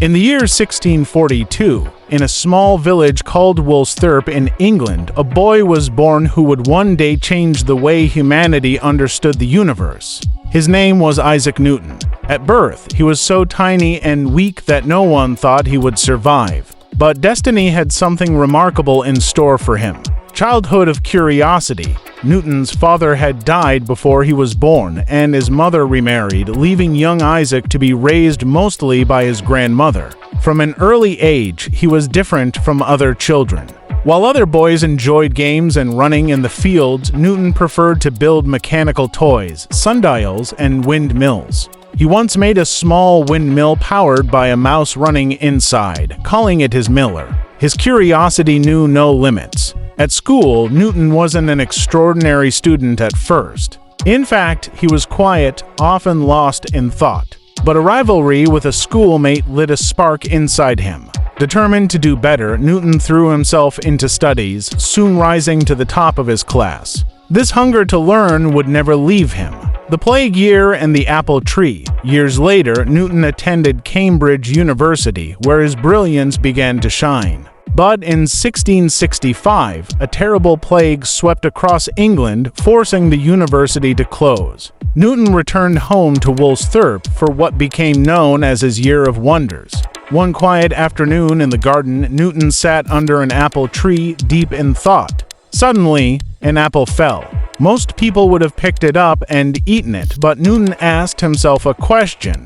In the year 1642, in a small village called Woolsthorpe in England, a boy was born who would one day change the way humanity understood the universe. His name was Isaac Newton. At birth, he was so tiny and weak that no one thought he would survive. But destiny had something remarkable in store for him. Childhood of curiosity. Newton's father had died before he was born, and his mother remarried, leaving young Isaac to be raised mostly by his grandmother. From an early age, he was different from other children. While other boys enjoyed games and running in the fields, Newton preferred to build mechanical toys, sundials, and windmills. He once made a small windmill powered by a mouse running inside, calling it his miller. His curiosity knew no limits. At school, Newton wasn't an extraordinary student at first. In fact, he was quiet, often lost in thought. But a rivalry with a schoolmate lit a spark inside him. Determined to do better, Newton threw himself into studies, soon rising to the top of his class. This hunger to learn would never leave him. The plague year and the apple tree. Years later, Newton attended Cambridge University, where his brilliance began to shine. But in 1665, a terrible plague swept across England, forcing the university to close. Newton returned home to Woolsthorpe for what became known as his Year of Wonders. One quiet afternoon in the garden, Newton sat under an apple tree, deep in thought. Suddenly, an apple fell. Most people would have picked it up and eaten it, but Newton asked himself a question.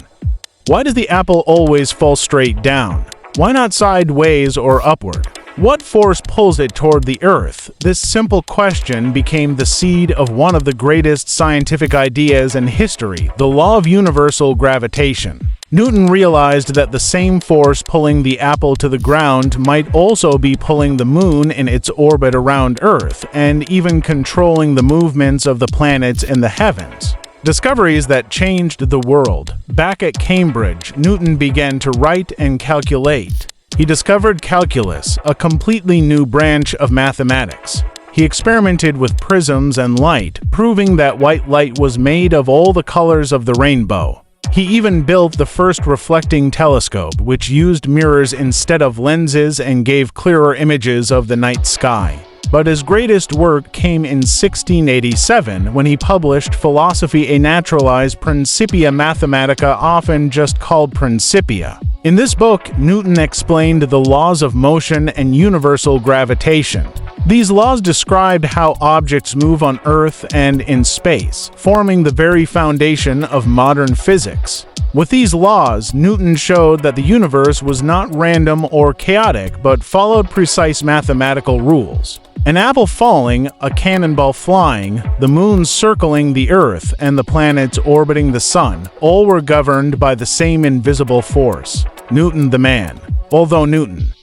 Why does the apple always fall straight down? Why not sideways or upward? What force pulls it toward the earth? This simple question became the seed of one of the greatest scientific ideas in history, the law of universal gravitation. Newton realized that the same force pulling the apple to the ground might also be pulling the moon in its orbit around Earth, and even controlling the movements of the planets in the heavens. Discoveries that changed the world. Back at Cambridge, Newton began to write and calculate. He discovered calculus, a completely new branch of mathematics. He experimented with prisms and light, proving that white light was made of all the colors of the rainbow. He even built the first reflecting telescope, which used mirrors instead of lenses and gave clearer images of the night sky. But his greatest work came in 1687 when he published Philosophiae Naturalis Principia Mathematica, often just called Principia. In this book, Newton explained the laws of motion and universal gravitation. These laws described how objects move on Earth and in space, forming the very foundation of modern physics. With these laws, Newton showed that the universe was not random or chaotic, but followed precise mathematical rules. An apple falling, a cannonball flying, the moon circling the Earth, and the planets orbiting the sun, all were governed by the same invisible force. Newton the man. Although Newton